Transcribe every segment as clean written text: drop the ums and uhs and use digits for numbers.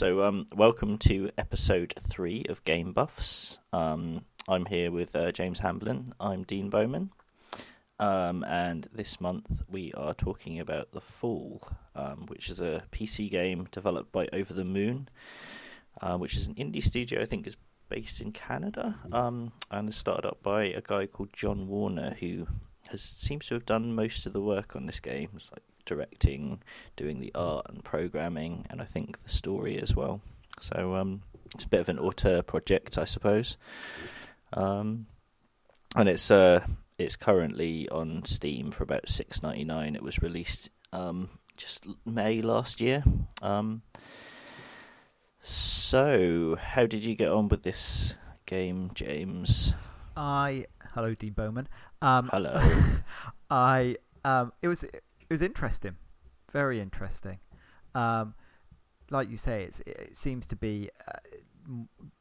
Welcome to episode 3 of Game Buffs. I'm here with James Hamblin. I'm Dean Bowman. And this month we are talking about The Fall, which is a PC game developed by Over the Moon, which is an indie studio, I think is based in Canada, and is started up by a guy called John Warner, who seems to have done most of the work on this game. It's like directing, doing the art and programming, and I think the story as well. So it's a bit of an auteur project, I suppose. And it's currently on Steam for about $6.99. It was released just May last year. So how did you get on with this game, James? Hello, Dean Bowman. Hello. It was interesting, very interesting. Like you say, it seems to be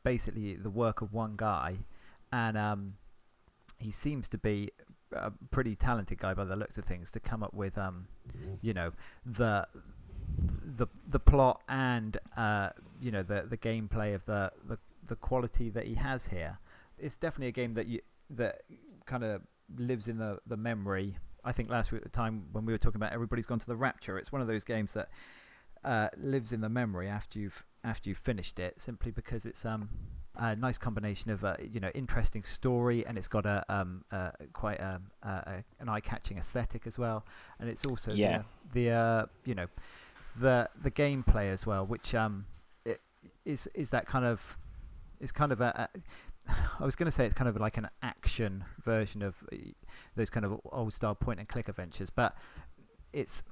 basically the work of one guy, and he seems to be a pretty talented guy by the looks of things to come up with the plot and the gameplay of the quality that he has here. It's definitely a game that kind of lives in the memory. I think last time when we were talking about Everybody's Gone to the Rapture, it's one of those games that lives in the memory after you've finished it, simply because it's a nice combination of interesting story, and it's got quite an eye-catching aesthetic as well, and it's also the gameplay as well, which is that kind of, it's kind of I was going to say it's kind of like an action version of those kind of old style point and click adventures, but it's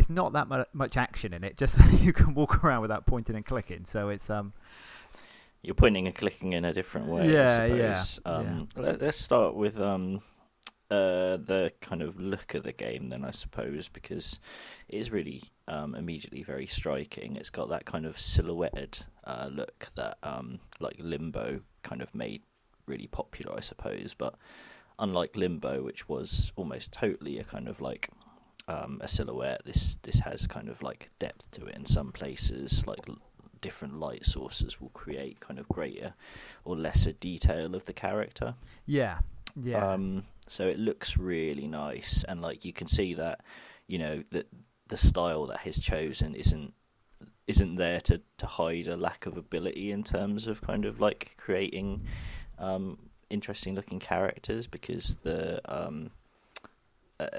not that much action in it. Just you can walk around without pointing and clicking. So it's you're pointing and clicking in a different way. I suppose. Let's start with the kind of look of the game then, I suppose, because it is really immediately very striking. It's got that kind of silhouetted look that like Limbo kind of made really popular, I suppose. But unlike Limbo, which was almost totally a kind of like a silhouette, this has kind of like depth to it in some places. Like different light sources will create kind of greater or lesser detail of the character. Yeah. So it looks really nice, and like you can see that, that the style that he's chosen isn't there to hide a lack of ability in terms of kind of like creating interesting looking characters, because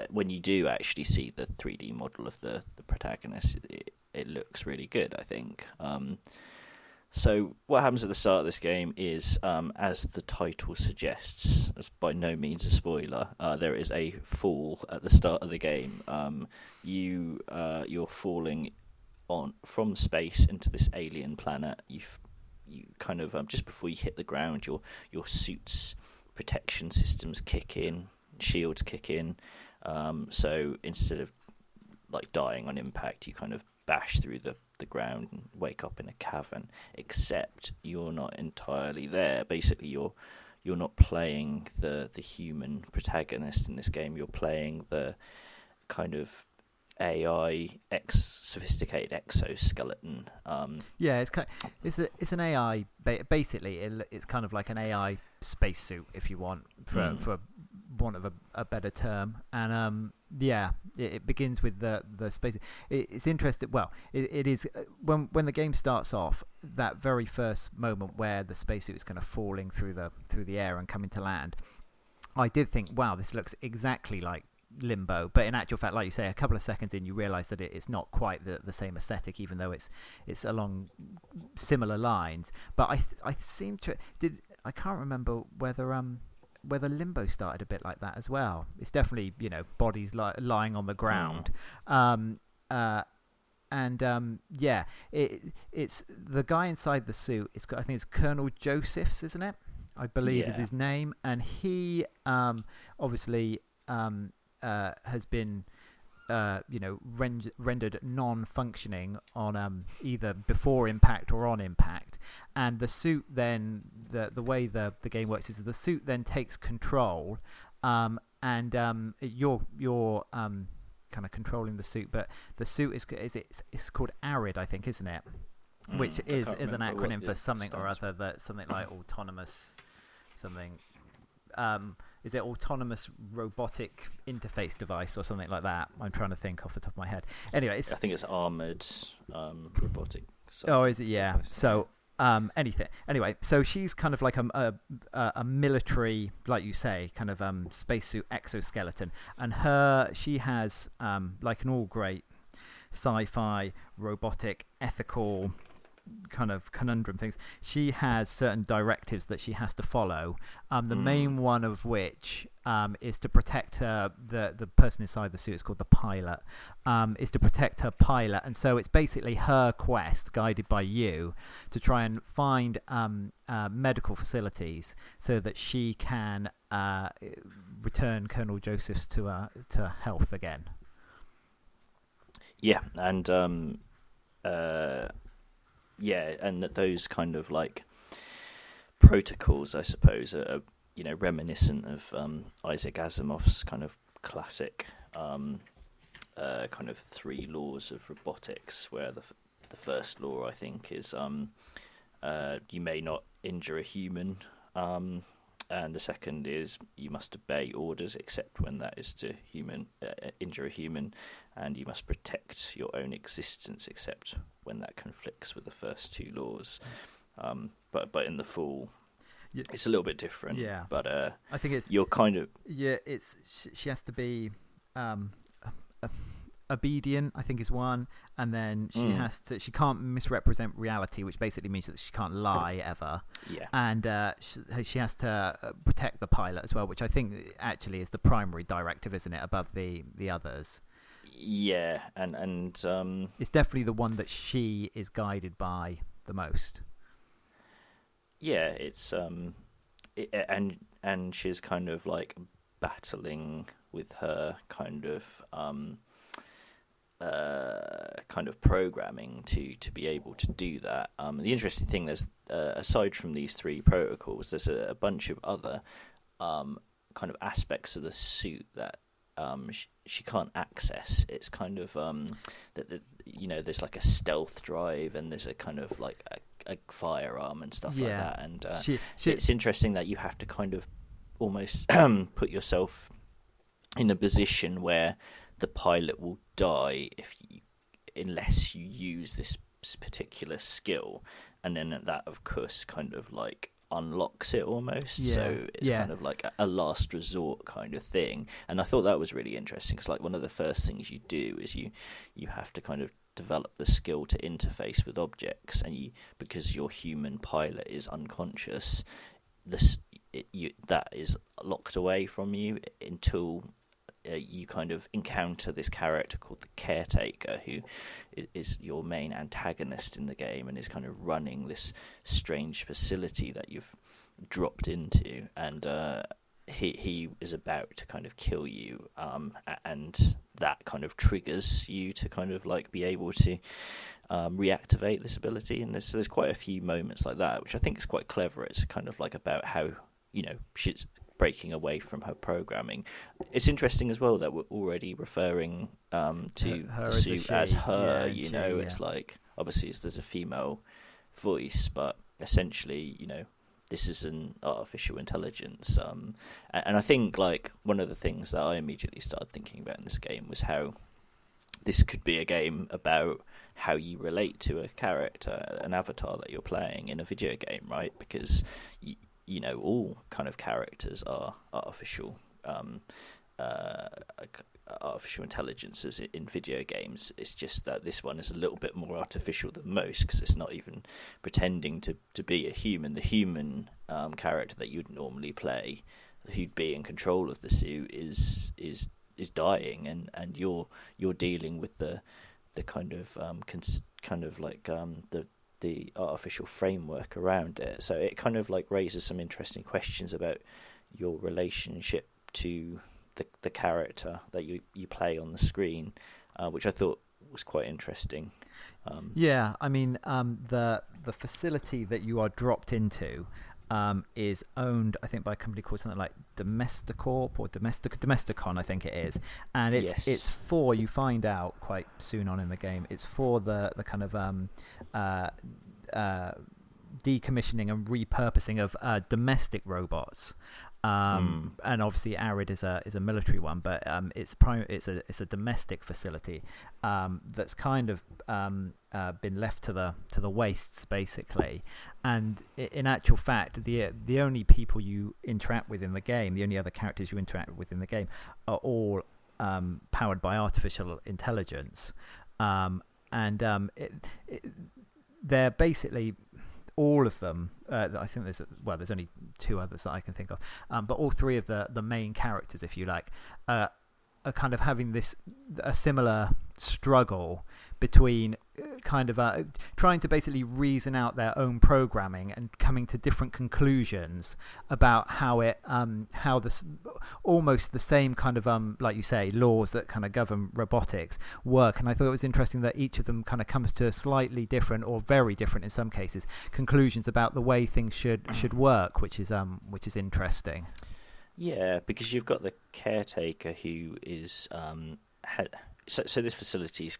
when you do actually see the 3D model of the protagonist, it looks really good, I think. So what happens at the start of this game is, as the title suggests, it's by no means a spoiler, there is a fall at the start of the game. You're falling from space into this alien planet. You kind of just before you hit the ground, your suit's protection systems kick in, shields kick in. So instead of like dying on impact, you kind of bash through the ground and wake up in a cavern, except you're not entirely there. Basically you're not playing the human protagonist in this game. You're playing the kind of AI sophisticated exoskeleton. It's an AI. Basically, it's kind of like an AI spacesuit, if you want, for want of a better term. And it begins with the space. It's interesting. Well, it is when the game starts off. That very first moment where the spacesuit is kind of falling through the air and coming to land, I did think, wow, this looks exactly like Limbo, but in actual fact, like you say, a couple of seconds in, you realise that it's not quite the same aesthetic, even though it's along similar lines. But I seem to I can't remember whether Limbo started a bit like that as well. It's definitely bodies lying on the ground, it's the guy inside the suit. I think it's Colonel Josephs, isn't it? I believe is his name, and he obviously has been rendered non-functioning on either before impact or on impact, and the suit then the way the game works is the suit then takes control, and your kind of controlling the suit, but the suit it's called ARID, I think, isn't it? Which is an acronym for something or other, that something like autonomous something. Is it autonomous robotic interface device or something like that? I'm trying to think off the top of my head. Anyway, I think it's armored robotic. Oh, is it? Yeah. Device. So anything. Anyway, so she's kind of like a military, like you say, kind of spacesuit exoskeleton, and she has like an all great sci-fi robotic ethical kind of conundrum things. She has certain directives that she has to follow. The main one of which is to protect her. The person inside the suit is called the pilot. Is to protect her pilot, and so it's basically her quest, guided by you, to try and find medical facilities so that she can return Colonel Josephs to health again. Yeah, and yeah, and those kind of like protocols, I suppose, are reminiscent of Isaac Asimov's kind of classic kind of 3 laws of robotics, where the first law, I think, is you may not injure a human, and the second is you must obey orders except when that is to injure a human, and you must protect your own existence except when that conflicts with the first 2 laws. But in the full, it's a little bit different. Yeah. But I think it's you're kind of it's she has to be obedient, I think, is one, and then she can't misrepresent reality, which basically means that she can't lie ever. Yeah. And she has to protect the pilot as well, which I think actually is the primary directive, isn't it, above the others? Yeah, and it's definitely the one that she is guided by the most. Yeah, it's and she's kind of like battling with her kind of programming to be able to do that. The interesting thing, there's aside from these 3 protocols, there's a bunch of other kind of aspects of the suit that she can't access. It's kind of that there's like a stealth drive, and there's a kind of like a firearm and stuff like that. And it's interesting that you have to kind of almost put yourself in a position where the pilot will die unless you use this particular skill, and then that of course kind of like unlocks it almost. Yeah. So it's kind of like a last resort kind of thing. And I thought that was really interesting, because like one of the first things you do is you have to kind of develop the skill to interface with objects, and because your human pilot is unconscious, that is locked away from you until you kind of encounter this character called the Caretaker, who is your main antagonist in the game, and is kind of running this strange facility that you've dropped into, and he is about to kind of kill you, and that kind of triggers you to kind of like be able to reactivate this ability. And there's quite a few moments like that, which I think is quite clever. It's kind of like about how she's breaking away from her programming. It's interesting as well that we're already referring to her the suit as her. Yeah, it's like, obviously there's a female voice, but essentially, this is an artificial intelligence. And I think like one of the things that I immediately started thinking about in this game was how this could be a game about how you relate to a character, an avatar that you're playing in a video game, right? Because all kind of characters are artificial intelligences in video games. It's just that this one is a little bit more artificial than most, because it's not even pretending to be a human. The human character that you'd normally play, who'd be in control of the suit, is dying, and you're dealing with the kind of the artificial framework around it. So it kind of like raises some interesting questions about your relationship to the character that you play on the screen, which I thought was quite interesting. Yeah, I mean, the facility that you are dropped into, is owned, I think, by a company called something like Domesticorp or Domesticon, I think it is, and it's for, you find out quite soon on in the game, it's for the kind of decommissioning and repurposing of domestic robots. And obviously Arid is a military one, but it's a domestic facility that's kind of been left to the wastes, basically. And in actual fact, the only people you interact with in the game, the only other characters you interact with in the game, are all powered by artificial intelligence, they're basically, all of them, I think there's only two others that I can think of, but all three of the main characters, if you like, are kind of having a similar struggle between kind of trying to basically reason out their own programming and coming to different conclusions about how this almost the same kind of like you say, laws that kind of govern robotics work. And I thought it was interesting that each of them kind of comes to slightly different, or very different in some cases, conclusions about the way things should work, which is interesting. Yeah, because you've got the caretaker who is so this facility's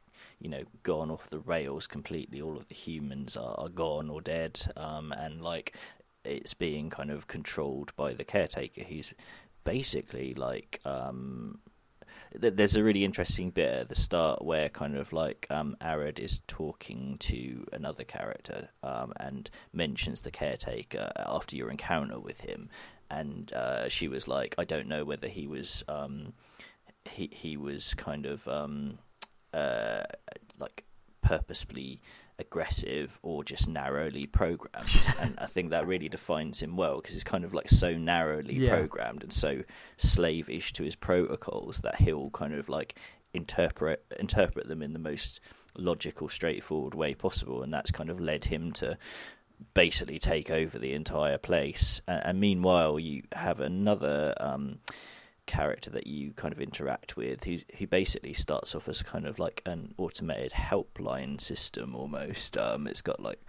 gone off the rails completely. All of the humans are gone or dead, and like it's being kind of controlled by the caretaker, who's basically like there's a really interesting bit at the start where kind of like Arid is talking to another character and mentions the caretaker after your encounter with him. And she was like, I don't know whether he was he was kind of like purposefully aggressive or just narrowly programmed. And I think that really defines him well, because he's kind of like so narrowly programmed and so slavish to his protocols that he'll kind of like interpret them in the most logical, straightforward way possible. And that's kind of led him to basically take over the entire place. And meanwhile, you have another character that you kind of interact with who basically starts off as kind of like an automated helpline system almost. It's got like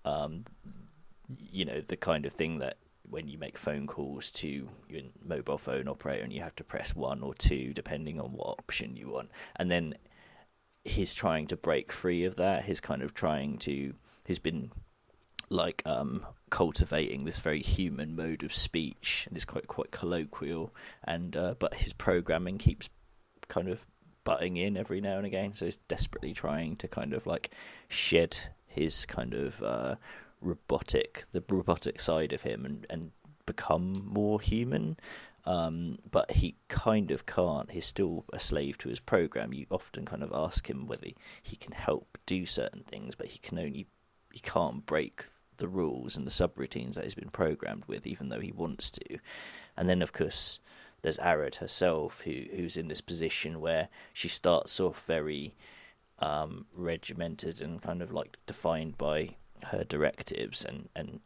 the kind of thing that when you make phone calls to your mobile phone operator and you have to press 1 or 2 depending on what option you want, and then he's trying to break free of that. He's been like cultivating this very human mode of speech, and is quite colloquial, and but his programming keeps kind of butting in every now and again, so he's desperately trying to kind of like shed his kind of robotic side of him and become more human, but he kind of can't. He's still a slave to his program. You often kind of ask him whether he can help do certain things, but he can't break the rules and the subroutines that he's been programmed with, even though he wants to. And then of course there's Arid herself, who's in this position where she starts off very regimented and kind of like defined by her directives, and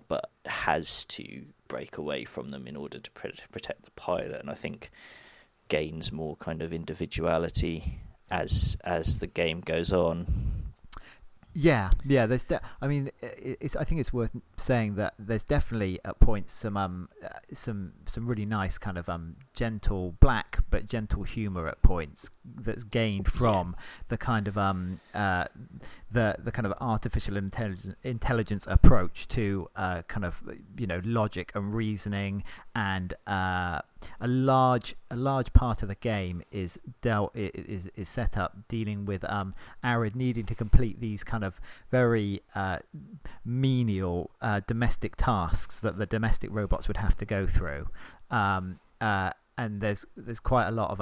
but has to break away from them in order to protect the pilot, and I think gains more kind of individuality as the game goes on. Yeah. There's I think it's worth saying that there's definitely at points some really nice kind of gentle, black but gentle humor at points that's gained from the kind of the kind of artificial intelligence approach to kind of logic and reasoning, and a large part of the game is set up dealing with Arid needing to complete these kind of very menial domestic tasks that the domestic robots would have to go through, and there's quite a lot of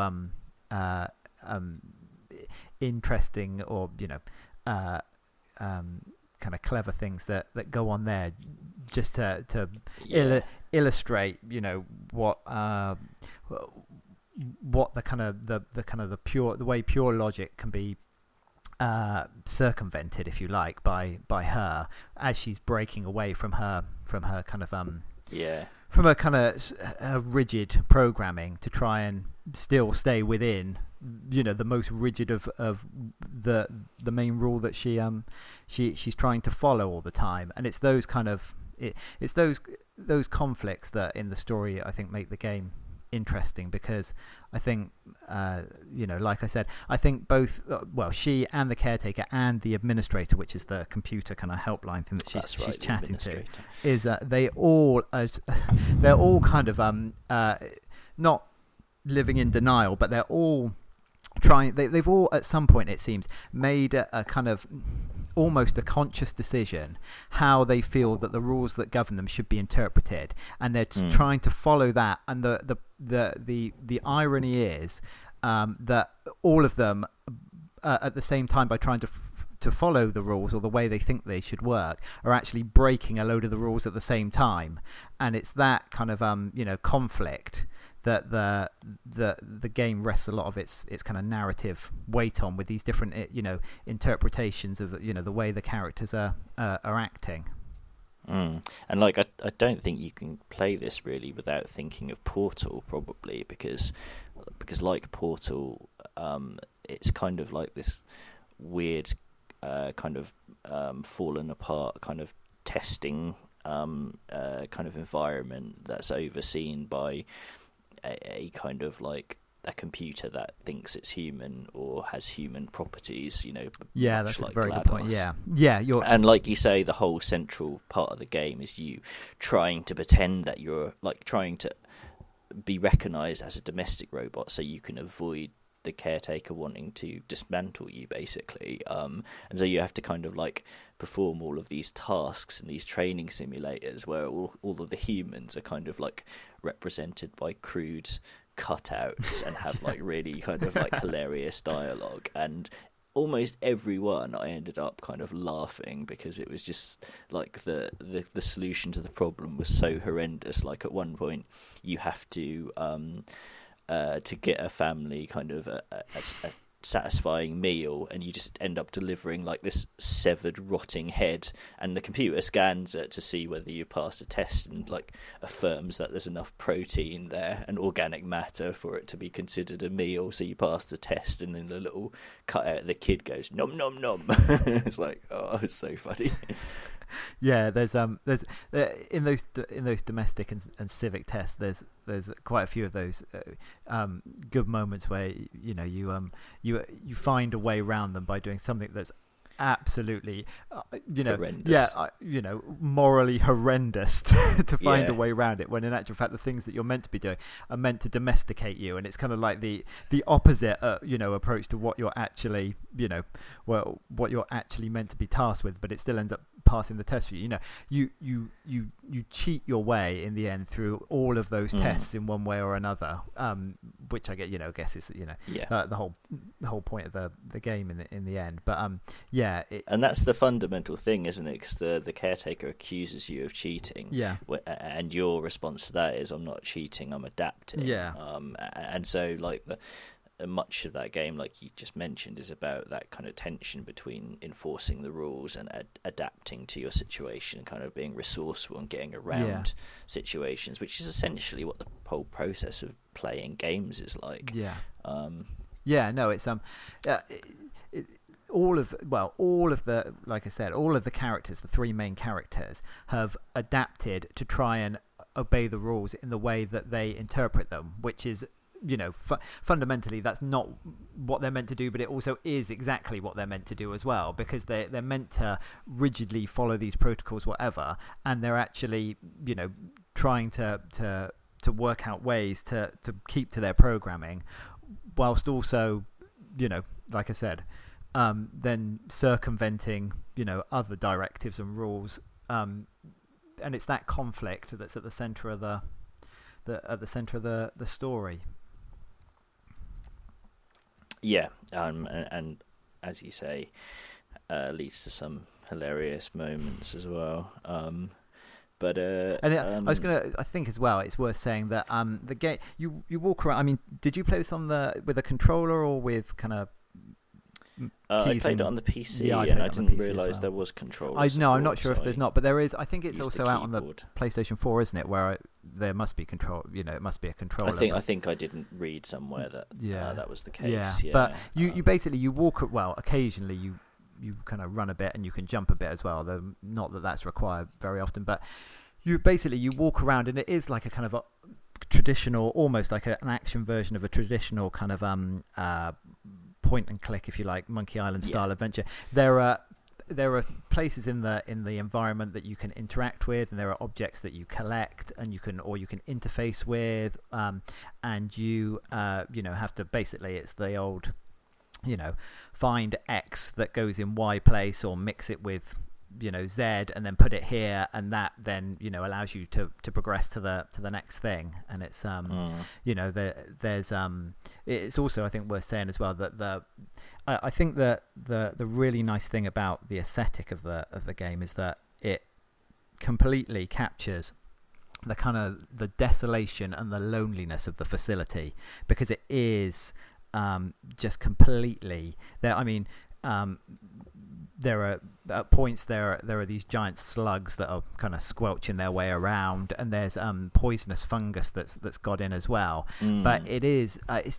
interesting or kind of clever things that go on there, just to illustrate what the way pure logic can be circumvented, if you like, by her as she's breaking away from her kind of from a kind of rigid programming to try and still stay within the most rigid of the main rule that she's trying to follow all the time. And it's those kind of it's those conflicts that in the story I think make the game interesting, because I think like I said, I think both she and the caretaker and the administrator, which is the computer kind of helpline thing that she's chatting to, is they're all kind of not living in denial, but they're all trying. They've all at some point, it seems, made a kind of almost a conscious decision how they feel that the rules that govern them should be interpreted, and they're trying to follow that. And the irony is that all of them at the same time, by trying to follow the rules or the way they think they should work, are actually breaking a load of the rules at the same time. And it's that kind of conflict that the game rests a lot of its kind of narrative weight on, with these different interpretations of the way the characters are acting. And like I don't think you can play this really without thinking of Portal, probably, because like Portal, it's kind of like this weird kind of fallen apart kind of testing kind of environment that's overseen by a kind of like a computer that thinks it's human or has human properties, Yeah, that's like a very GLaDOS. good point. Yeah. And like you say, the whole central part of the game is you trying to pretend that you're like trying to be recognized as a domestic robot, so you can avoid the caretaker wanting to dismantle you, basically. And so you have to kind of like perform all of these tasks in these training simulators where all of the humans are kind of like represented by crude cutouts and have like really kind of like hilarious dialogue. And almost everyone I ended up kind of laughing, because it was just like the solution to the problem was so horrendous. Like at one point you have to get a family kind of a satisfying meal, and you just end up delivering like this severed rotting head, and the computer scans it to see whether you passed a test and like affirms that there's enough protein there and organic matter for it to be considered a meal, so you pass the test, and then the little cutout the kid goes nom nom nom. It's like, oh, it's so funny. Yeah, there's in those domestic and civic tests, there's quite a few of those good moments where you find a way around them by doing something that's absolutely horrendous. Morally horrendous to find a way around it, when in actual fact the things that you're meant to be doing are meant to domesticate you, and it's kind of like the opposite approach to what you're actually what you're actually meant to be tasked with, but it still ends up passing the test for you. You cheat your way in the end through all of those tests in one way or another, which I guess is the whole point of the game in the end. But and that's the fundamental thing, isn't it? Because the caretaker accuses you of cheating, and your response to that is, I'm not cheating, I'm adapting. And so like much of that game, like you just mentioned, is about that kind of tension between enforcing the rules and adapting to your situation, kind of being resourceful and getting around situations, which is essentially what the whole process of playing games is like. All of the, like I said, all of the characters, the three main characters, have adapted to try and obey the rules in the way that they interpret them, which is, fundamentally that's not what they're meant to do, but it also is exactly what they're meant to do as well, because they're meant to rigidly follow these protocols, whatever, and they're actually, trying to work out ways to keep to their programming, whilst also, like I said, then circumventing, other directives and rules, and it's that conflict that's at the center of the story. And as you say, leads to some hilarious moments as well. I think as well, it's worth saying that the game, you walk around. I mean, did you play this with a controller or with kind of? I played it on the PC, and I didn't realise there was controllers. I'm not sure if there's not, but there is. I think it's also out on the keyboard. PlayStation 4, isn't it? Where there must be control. It must be a controller. I think I didn't read somewhere that that was the case. But you basically walk. Well, occasionally you kind of run a bit and you can jump a bit as well. Though not that that's required very often, but you walk around and it is like a kind of a traditional, almost like an action version of a traditional kind of point and click, if you like, Monkey Island style adventure. There are places in the environment that you can interact with, and there are objects that you collect and you can interface with, and you have to, basically it's the old, find X that goes in Y place, or mix it with Z and then put it here, and that then allows you to progress to the next thing. And it's there's it's also, I think, worth saying as well that I think that the really nice thing about the aesthetic of the game is that it completely captures the kind of the desolation and the loneliness of the facility, because it is just completely there. I mean, there are at points there are these giant slugs that are kind of squelching their way around, and there's poisonous fungus that's got in as well. But it is it's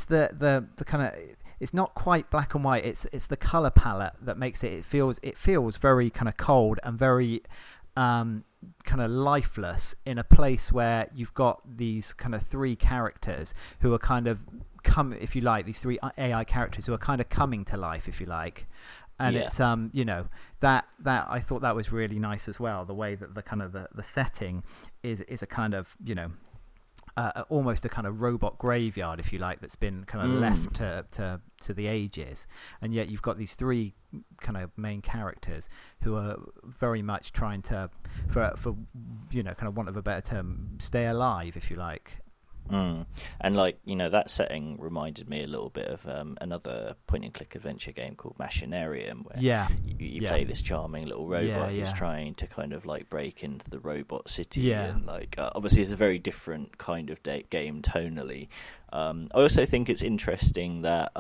the kind of, it's not quite black and white. It's the color palette that makes it feels very kind of cold and very kind of lifeless, in a place where you've got these kind of three characters who are kind of if you like, these three AI characters who are kind of coming to life, if you like. And it's that I thought that was really nice as well, the way that the kind of the setting is a kind of almost a kind of robot graveyard, if you like, that's been kind of left to the ages, and yet you've got these three kind of main characters who are very much trying to, for kind of want of a better term, stay alive, if you like. And that setting reminded me a little bit of another point-and-click adventure game called Machinarium, where you play this charming little robot who's trying to kind of like break into the robot city, and obviously it's a very different kind of game tonally. I also think it's interesting that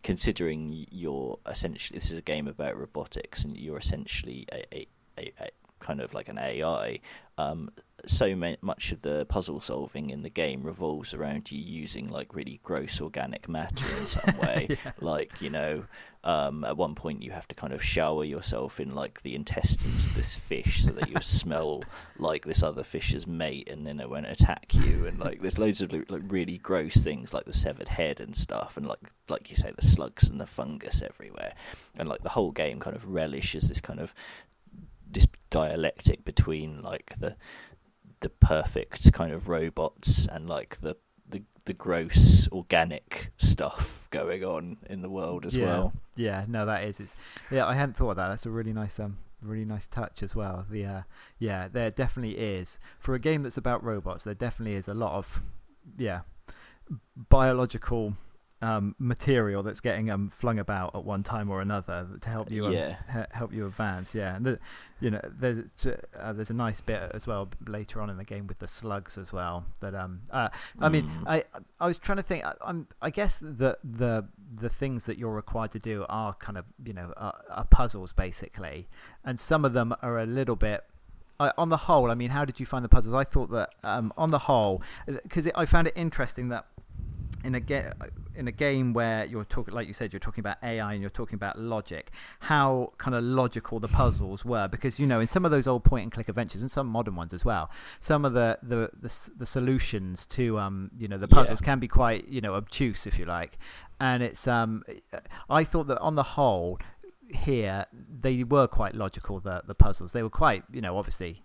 considering you're essentially, this is a game about robotics and you're essentially a kind of like an AI, so much of the puzzle solving in the game revolves around you using like really gross organic matter in some way. At one point you have to kind of shower yourself in like the intestines of this fish so that you smell like this other fish's mate, and then it won't attack you. And like there's loads of like really gross things like the severed head and stuff, and like you say, the slugs and the fungus everywhere. And like the whole game kind of relishes this kind of this dialectic between like the perfect kind of robots and like the gross organic stuff going on in the world as well. Yeah, no, that is. I hadn't thought of that. That's a really nice touch as well. There definitely is, for a game that's about robots, there definitely is a lot of biological material that's getting flung about at one time or another to help you help you advance. And there's a nice bit as well later on in the game with the slugs as well. That I mean, I was trying to think. I guess the things that you're required to do are kind of are puzzles basically, and some of them are a little bit. On the whole, I mean, how did you find the puzzles? I thought that on the whole, because I found it interesting that in a game where you're talking, like you said, you're talking about AI and you're talking about logic, how kind of logical the puzzles were, because in some of those old point and click adventures, and some modern ones as well, some of the solutions to the puzzles can be quite obtuse, if you like. And it's I thought that on the whole here they were quite logical, the puzzles. They were quite obviously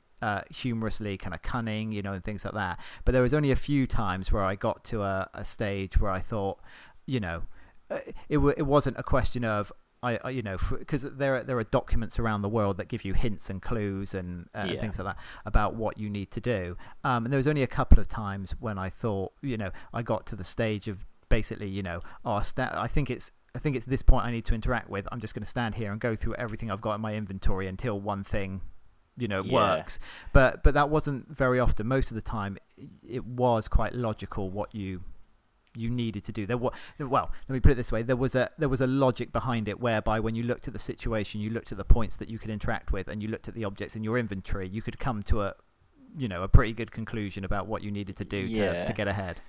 humorously kind of cunning, and things like that. But there was only a few times where I got to a stage where I thought, it wasn't a question of because there are documents around the world that give you hints and clues and things like that about what you need to do. And there was only a couple of times when I thought, I got to the stage of basically, I think it's this point I need to interact with. I'm just going to stand here and go through everything I've got in my inventory until one thing works, but that wasn't very often. Most of the time it was quite logical what you needed to do. Let me put it this way, there was a logic behind it, whereby when you looked at the situation, you looked at the points that you could interact with, and you looked at the objects in your inventory, you could come to a pretty good conclusion about what you needed to do to get ahead.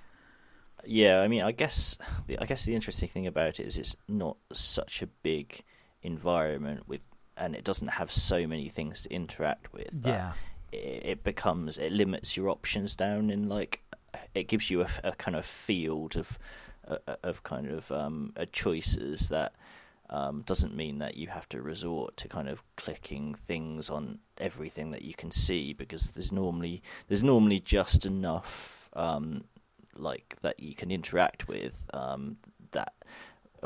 I mean, I guess the interesting thing about it is it's not such a big environment and it doesn't have so many things to interact with. That it limits your options down, and like it gives you a kind of field of kind of choices that doesn't mean that you have to resort to kind of clicking things on everything that you can see, because there's normally just enough like that you can interact with that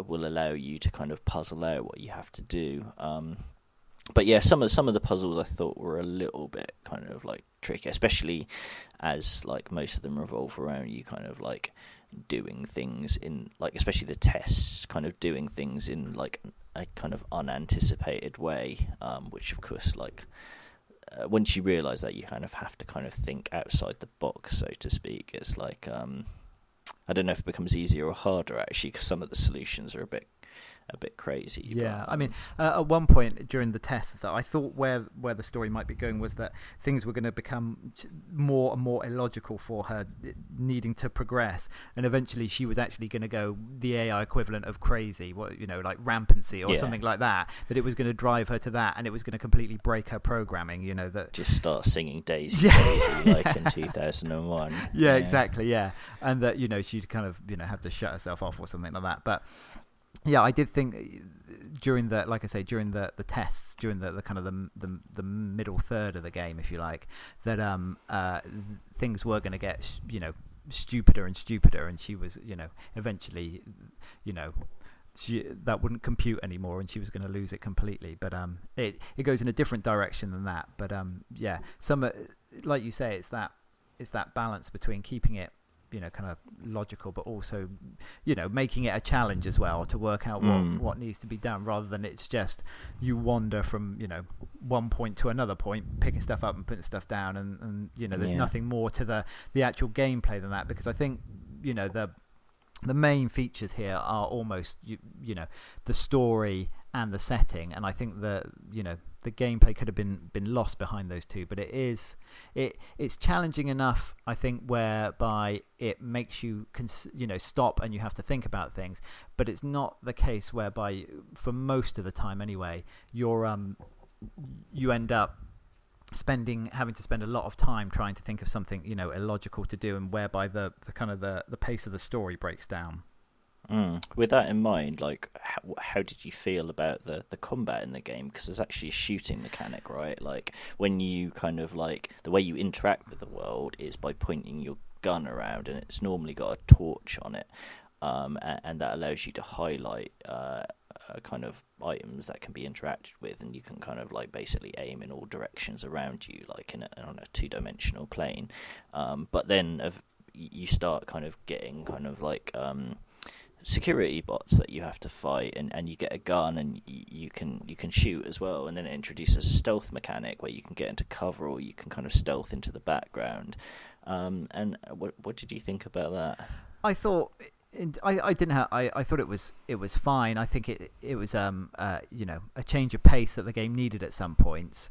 will allow you to kind of puzzle out what you have to do. But yeah, some of the puzzles I thought were a little bit kind of like tricky, especially as like most of them revolve around you kind of like doing things in like, especially the tests, kind of doing things in like a kind of unanticipated way, which of course like once you realise that you kind of have to kind of think outside the box, so to speak, it's like I don't know if it becomes easier or harder actually, because some of the solutions are a bit crazy. Yeah, but, I mean, at one point during the tests, I thought where the story might be going was that things were going to become more and more illogical for her, needing to progress, and eventually she was actually going to go the AI equivalent of crazy, like rampancy or something like that. That it was going to drive her to that, and it was going to completely break her programming. That just start singing Daisy Daisy like in 2001. Yeah, exactly. Yeah, and that she'd kind of have to shut herself off or something like that, but. Yeah, I did think during the tests, during the kind of the middle third of the game, if you like, that things were going to get stupider and stupider, and she was eventually that wouldn't compute anymore, and she was going to lose it completely. But it goes in a different direction than that. But yeah, some like you say, it's that balance between keeping it kind of logical, but also making it a challenge as well to work out what needs to be done, rather than it's just you wander from one point to another point, picking stuff up and putting stuff down, and there's nothing more to the actual gameplay than that, because I think the main features here are almost the story and the setting, and I think the gameplay could have been lost behind those two, but it's challenging enough, I think, whereby it makes you stop and you have to think about things, but it's not the case whereby for most of the time anyway you end up having to spend a lot of time trying to think of something illogical to do, and whereby the kind of the pace of the story breaks down. With that in mind, like, how did you feel about the combat in the game? Because there's actually a shooting mechanic, right? Like, when you kind of like the way you interact with the world is by pointing your gun around, and it's normally got a torch on it, and that allows you to highlight kind of items that can be interacted with, and you can kind of like basically aim in all directions around you, like on a two-dimensional plane. But then you start kind of getting kind of like security bots that you have to fight, and you get a gun, and you can shoot as well, and then it introduces a stealth mechanic where you can get into cover, or you can kind of stealth into the background. And what did you think about that? I thought I didn't have. I thought it was fine. I think it was a change of pace that the game needed at some points,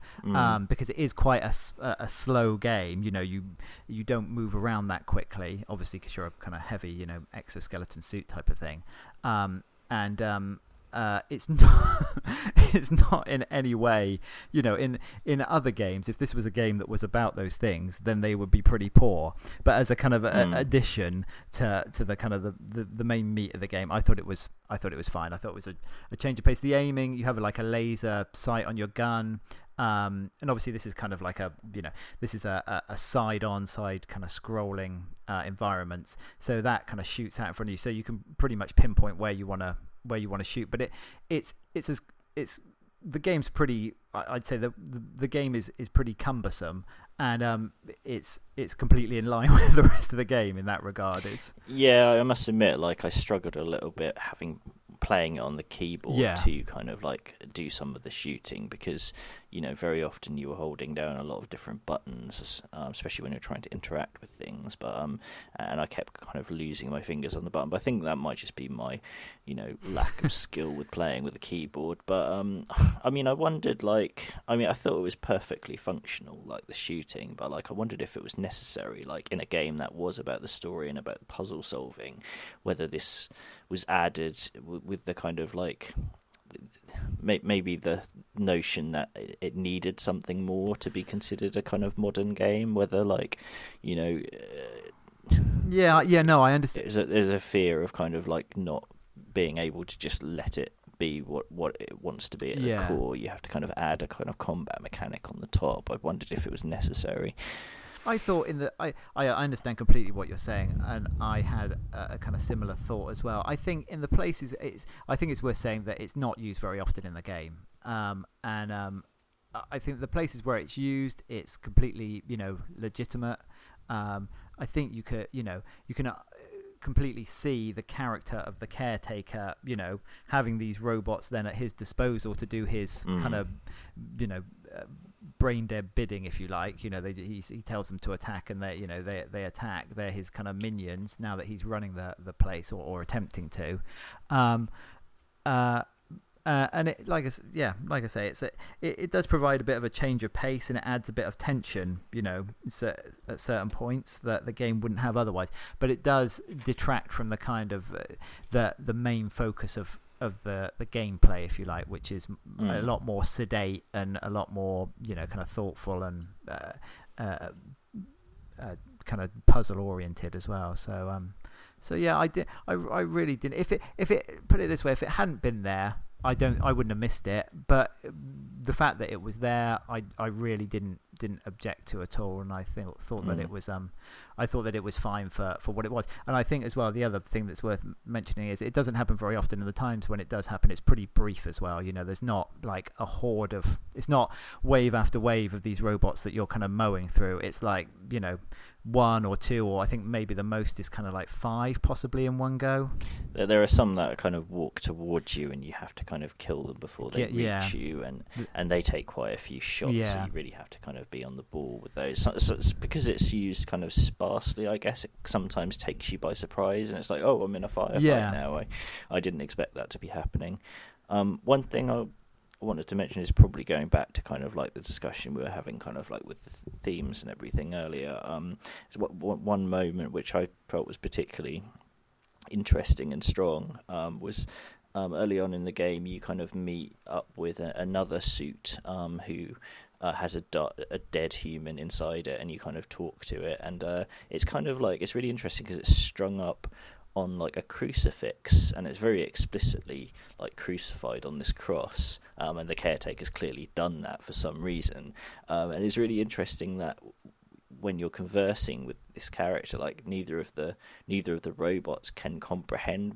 because it is quite a slow game. You don't move around that quickly, obviously, because you're a kind of heavy exoskeleton suit type of thing, and it's not in any way, in other games, if this was a game that was about those things, then they would be pretty poor. But as a kind of addition to the kind of the main meat of the game, I thought it was fine. I thought it was a change of pace. The aiming, you have like a laser sight on your gun, and obviously this is kind of like this is a side kind of scrolling environments, so that kind of shoots out in front of you, so you can pretty much pinpoint where you want to shoot. But it's the game's pretty. I'd say the game is pretty cumbersome, and it's completely in line with the rest of the game in that regard. Yeah, I must admit, like, I struggled a little bit playing it on the keyboard to kind of like do some of the shooting, because very often you were holding down a lot of different buttons, especially when you're trying to interact with things, but and I kept kind of losing my fingers on the button. But I think that might just be my lack of skill with playing with the keyboard. But I mean, I wondered, like, I thought it was perfectly functional, like the shooting, but like I wondered if it was necessary, like in a game that was about the story and about puzzle solving, whether this was added with the kind of like maybe the notion that it needed something more to be considered a kind of modern game, whether like, you know, no, I understand. There's a fear of kind of like not being able to just let it be what it wants to be at the core. You have to kind of add a kind of combat mechanic on the top. I wondered if it was necessary. I thought I understand completely what you're saying, and I had a kind of similar thought as well. I think in the places, I think it's worth saying that it's not used very often in the game, and I think the places where it's used, it's completely, you know, legitimate. I think you can completely see the character of the caretaker, you know, having these robots then at his disposal to do his kind of, you know, brain dead bidding, if you like. You know, he tells them to attack, and they attack. They're his kind of minions now that he's running the place or attempting to. And it, like I say, it does provide a bit of a change of pace, and it adds a bit of tension, you know, at certain points that the game wouldn't have otherwise. But it does detract from the kind of the main focus of the gameplay, if you like, which is a lot more sedate and a lot more, you know, kind of thoughtful and kind of puzzle oriented as well. So yeah, I really didn't. If it put it this way, if it hadn't been there, I wouldn't have missed it. But the fact that it was there, I really didn't object to at all, and I thought that it was I thought that it was fine for what it was. And I think as well, the other thing that's worth mentioning is it doesn't happen very often, and the times when it does happen, it's pretty brief as well. You know, there's not like a horde of, it's not wave after wave of these robots that you're kind of mowing through. It's like, you know, one or two, or I think maybe the most is kind of like 5 possibly in one go. There are some that kind of walk towards you and you have to kind of kill them before they reach you, and they take quite a few shots, so you really have to kind of be on the ball with those. So it's because it's used kind of sparsely, I guess, it sometimes takes you by surprise, and it's like, oh, I'm in a firefight now. I didn't expect that to be happening. One thing I wanted to mention is probably going back to kind of like the discussion we were having kind of like with the themes and everything earlier. Is one moment which I felt was particularly interesting and strong was early on in the game. You kind of meet up with another suit who has a dead human inside it, and you kind of talk to it, and it's kind of like, it's really interesting because it's strung up on like a crucifix, and it's very explicitly like crucified on this cross, and the caretaker's clearly done that for some reason, and it's really interesting that when you're conversing with this character, like neither of the robots can comprehend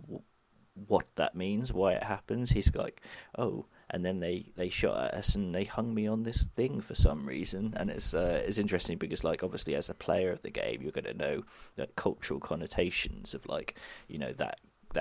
what that means, why it happens. He's like, oh, and then they shot at us and they hung me on this thing for some reason. And it's interesting because, like, obviously as a player of the game, you're going to know the cultural connotations of, like, you know, that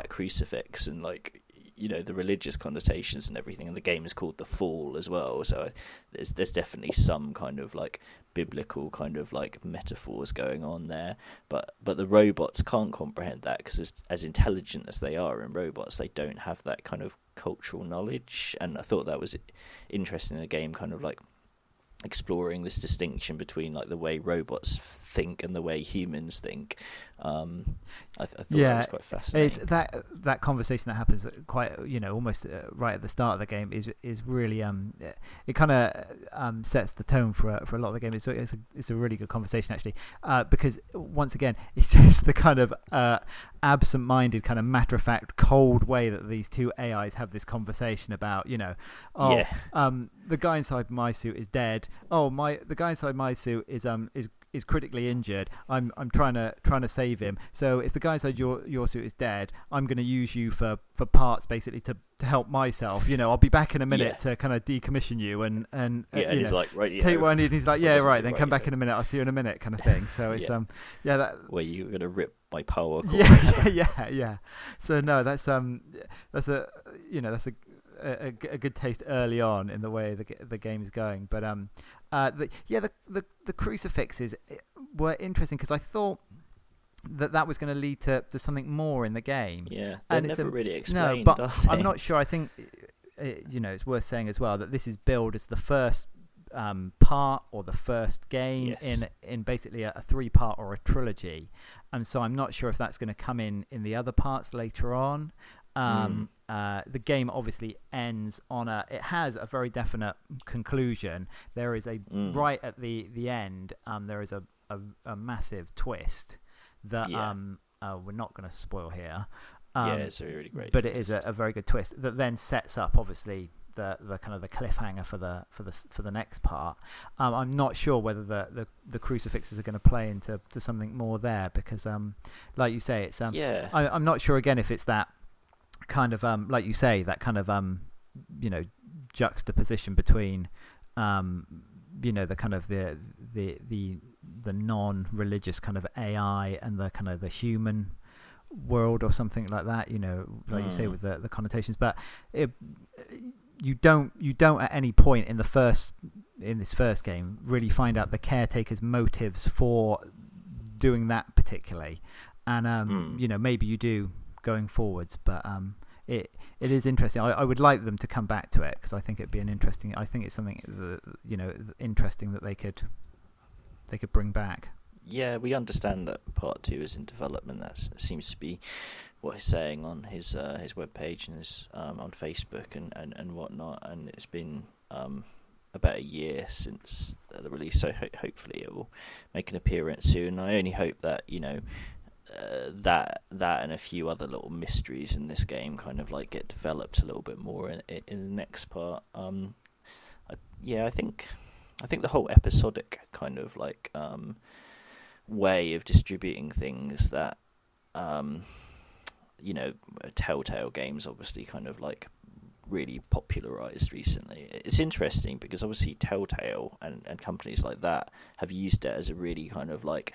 crucifix, and, like, you know, the religious connotations and everything. And the game is called The Fall as well, so there's definitely some kind of like biblical kind of like metaphors going on there, but the robots can't comprehend that because as intelligent as they are in robots, they don't have that kind of cultural knowledge. And I thought that was interesting in the game, kind of like exploring this distinction between like the way robots think and the way humans think. I thought that was quite fascinating. It's that conversation that happens quite, you know, almost right at the start of the game is really it kind of sets the tone for a lot of the game. It's a really good conversation actually, because once again it's just the kind of absent-minded, kind of matter-of-fact, cold way that these two AIs have this conversation about, you know, the guy inside my suit is dead. The guy inside my suit is critically injured. I'm trying to save him. So if the guy inside your suit is dead, I'm going to use you for parts basically to help myself. You know, I'll be back in a minute to kind of decommission you and he's like, right, take what I need. And he's like, yeah, right. Then come back in a minute. I'll see you in a minute, kind of thing. So it's that where you're going to rip my power cord. Yeah. So no, that's a good taste early on in the way the game is going. But the crucifixes were interesting because I thought that was going to lead to something more in the game. Yeah, they're never really explained. No, but I'm not sure. I think it's worth saying as well that this is billed as the first part or the first game in basically a 3-part or a trilogy, and so I'm not sure if that's going to come in the other parts later on. The game obviously ends on it has a very definite conclusion. There is right at the end. There is a massive twist that we're not going to spoil here. It's a really great. But twist. It is a very good twist that then sets up obviously the kind of the cliffhanger for the next part. I'm not sure whether the crucifixes are going to play into something more there, because like you say, it's I'm not sure again if it's that kind of like you say, that kind of juxtaposition between the kind of the non-religious kind of AI and the kind of the human world or something like that, like you say, with the connotations. But you don't at any point in this first game really find out the caretaker's motives for doing that particularly, and maybe you do going forwards, but it is interesting. I would like them to come back to it, because I think it'd be I think it's something interesting that they could bring back. Yeah, we understand that part 2 is in development. That seems to be what he's saying on his webpage and his on Facebook and whatnot. And it's been about a year since the release, so hopefully it will make an appearance soon. I only hope that that and a few other little mysteries in this game kind of like get developed a little bit more in the next part. I think the whole episodic kind of like way of distributing things that Telltale games obviously kind of like really popularized recently. It's interesting because obviously Telltale and companies like that have used it as a really kind of like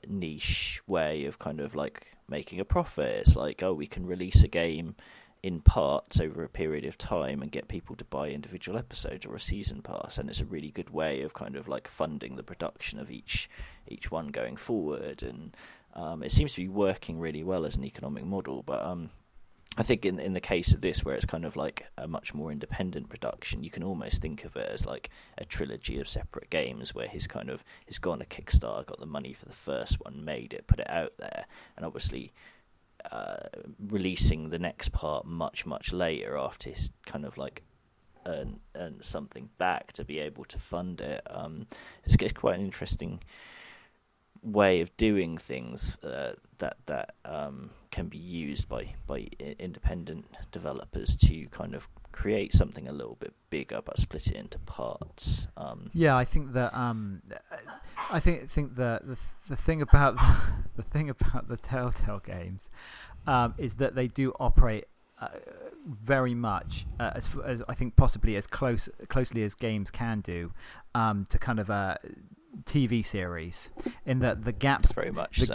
niche way of kind of like making a profit. It's like, we can release a game in parts over a period of time and get people to buy individual episodes or a season pass, and it's a really good way of kind of like funding the production of each one going forward. And it seems to be working really well as an economic model. But I think in the case of this, where it's kind of like a much more independent production, you can almost think of it as like a trilogy of separate games, where he's gone to Kickstarter, got the money for the first one, made it, put it out there, and obviously releasing the next part much later after he's kind of like earned something back to be able to fund it. It's quite an interesting way of doing things that can be used by independent developers to kind of create something a little bit bigger but split it into parts. I think that I think the thing about the Telltale games is that they do operate very much as I think possibly as closely as games can do to kind of a TV series, in that the gaps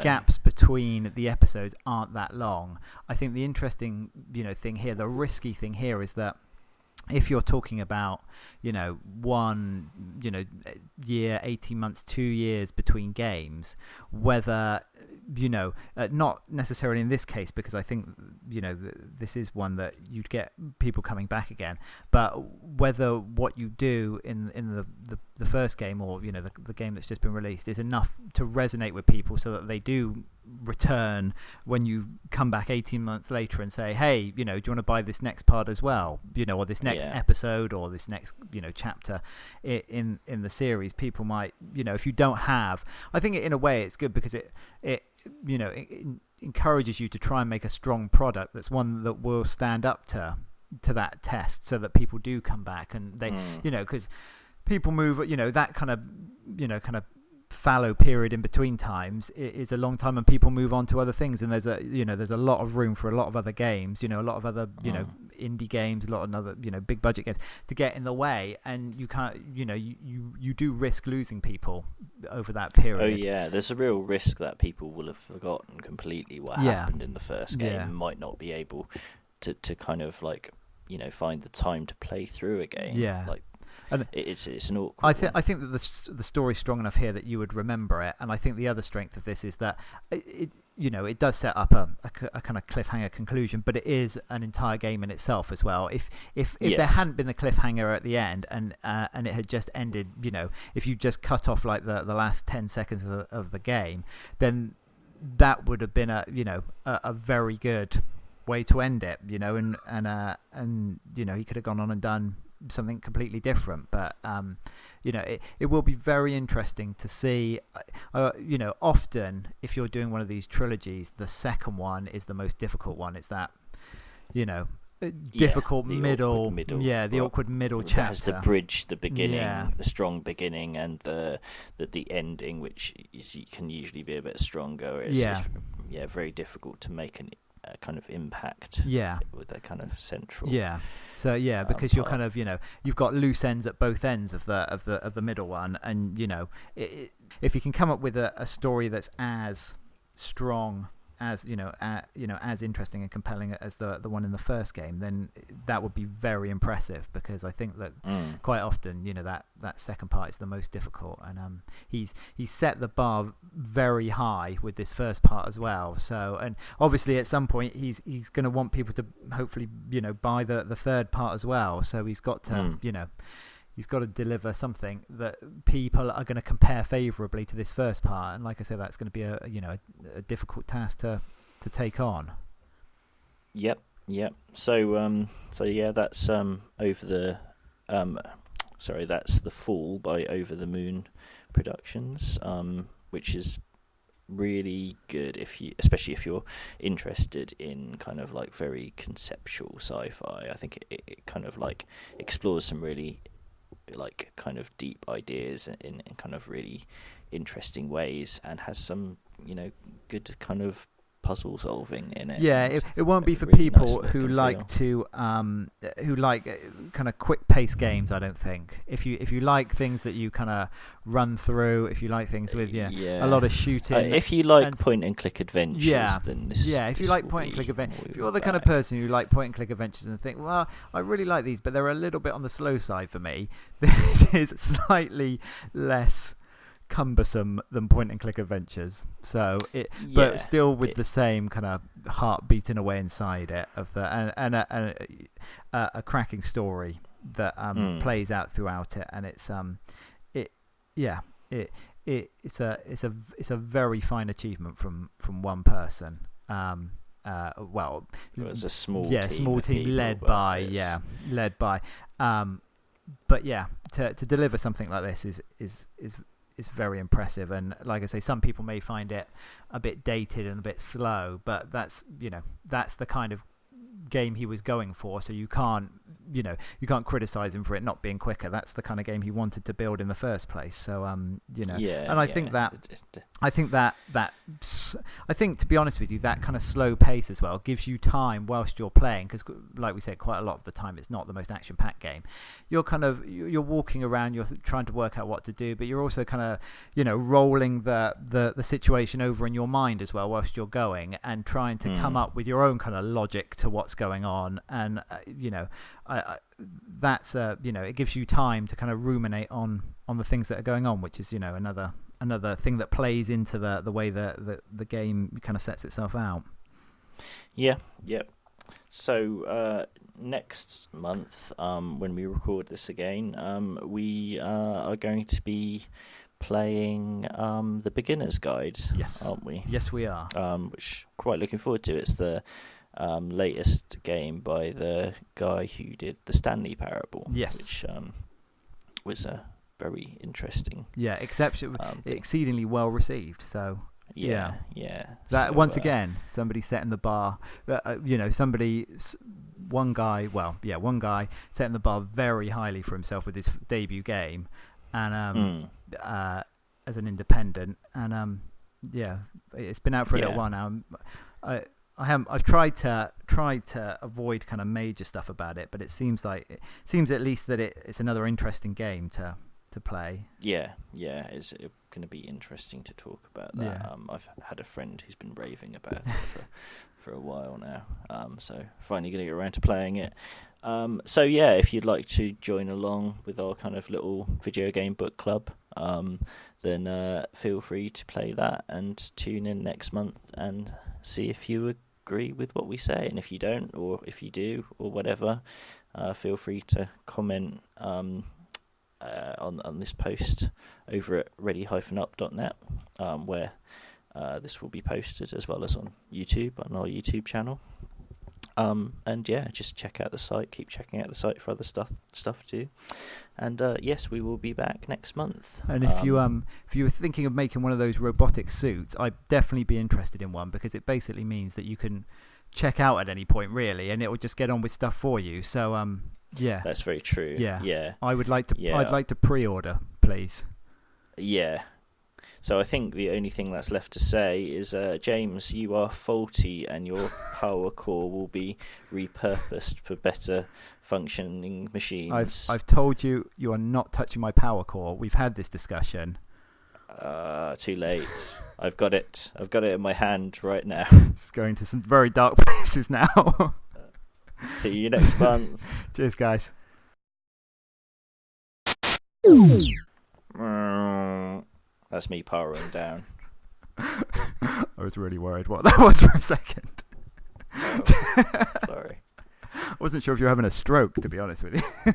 gaps between the episodes aren't that long. I think the interesting thing here, the risky thing here, is that if you're talking about 1 year, 18 months, 2 years between games, whether not necessarily in this case, because I think this is one that you'd get people coming back again, but whether what you do in the first game, or the game that's just been released, is enough to resonate with people so that they do return when you come back 18 months later and say, hey, do you want to buy this next part as well, or this next episode, or this next chapter in the series. People might, if you don't have, I think in a way it's good, because it encourages you to try and make a strong product that's one that will stand up to that test, so that people do come back, and they because people move, that kind of fallow period in between times is a long time, and people move on to other things, and there's a lot of room for a lot of other games, a lot of other indie games, a lot of other big budget games to get in the way, and you can't you do risk losing people over that period. There's a real risk that people will have forgotten completely what happened in the first game, and might not be able to kind of like find the time to play through a game. And it's an awkward I think that the story's strong enough here that you would remember it, and I think the other strength of this is that it does set up a kind of cliffhanger conclusion, but it is an entire game in itself as well. If there hadn't been the cliffhanger at the end, and it had just ended, if you just cut off like the last 10 seconds of the game, then that would have been a very good way to end it, and he could have gone on and done something completely different. But it will be very interesting to see. Often if you're doing one of these trilogies, the second one is the most difficult one. It's that difficult middle, the awkward middle chapter. It has to bridge the beginning, the strong beginning, and the ending, which can usually be a bit stronger. It's very difficult to make a kind of impact with a kind of central because you're kind of you've got loose ends at both ends of the middle one, and if you can come up with a story that's as strong as as interesting and compelling as the one in the first game, then that would be very impressive, because I think that quite often that second part is the most difficult, and he's set the bar very high with this first part as well. So, and obviously at some point he's going to want people to hopefully buy the third part as well, so he's got to he's got to deliver something that people are going to compare favourably to this first part, and like I said, that's going to be a difficult task to take on. Yep. So that's over the that's The Fall by Over the Moon Productions, which is really good especially if you're interested in kind of like very conceptual sci-fi. I think it kind of like explores some really like kind of deep ideas in kind of really interesting ways, and has some good kind of puzzle solving in it. It won't be for really people nice who like kind of quick paced games. I don't think if you like things that you kind of run through, if you like things with a lot of shooting, if you like point and click adventures, then this if you like point and click adventures, if you're the kind of person who like point and click adventures and think, well, I really like these, but they're a little bit on the slow side for me, this is slightly less cumbersome than point and click adventures, but still with the same kind of heart beating away inside it of and a cracking story that plays out throughout it, and it's a very fine achievement from one person. It was a small team led by but to deliver something like this is very impressive. And like I say, some people may find it a bit dated and a bit slow, but that's the kind of game he was going for, so you can't criticize him for it not being quicker. That's the kind of game he wanted to build in the first place. So and I think to be honest with you, that kind of slow pace as well gives you time whilst you're playing, because like we said, quite a lot of the time it's not the most action packed game. You're walking around, you're trying to work out what to do, but you're also kind of rolling the situation over in your mind as well whilst you're going, and trying to come up with your own kind of logic to what's going on. And that's it gives you time to kind of ruminate on the things that are going on, which is another thing that plays into the way that the game kind of sets itself out. So next month, when we record this again, we are going to be playing the Beginner's Guide, aren't we? Yes, we are. Which I'm quite looking forward to. It's the latest game by the guy who did the Stanley Parable, which was a very interesting, exceedingly well received. So that once again, somebody setting the bar. One guy setting the bar very highly for himself with his debut game, and as an independent, and it's been out for a little while now. I've tried to avoid kind of major stuff about it, but it seems at least that it's another interesting game to play. It's going to be interesting to talk about that. I've had a friend who's been raving about it for a while now, so finally going to get around to playing it. If you'd like to join along with our kind of little video game book club, then feel free to play that and tune in next month and see if you agree with what we say. And if you don't, or if you do, or whatever, feel free to comment on this post over at ready-up.net, where this will be posted, as well as on YouTube, on our YouTube channel. And yeah, just check out the site. Keep checking out the site for other stuff too. And yes, we will be back next month. And if you were thinking of making one of those robotic suits, I'd definitely be interested in one, because it basically means that you can check out at any point, really, and it will just get on with stuff for you. So yeah, that's very true. Yeah. I would like to. Yeah. I'd like to pre-order, please. Yeah. So I think the only thing that's left to say is, James, you are faulty, and your power core will be repurposed for better functioning machines. I've told you are not touching my power core. We've had this discussion. Too late. I've got it in my hand right now. It's going to some very dark places now. See you next month. Cheers, guys. That's me powering down. I was really worried what that was for a second. Oh, sorry. I wasn't sure if you were having a stroke, to be honest with you.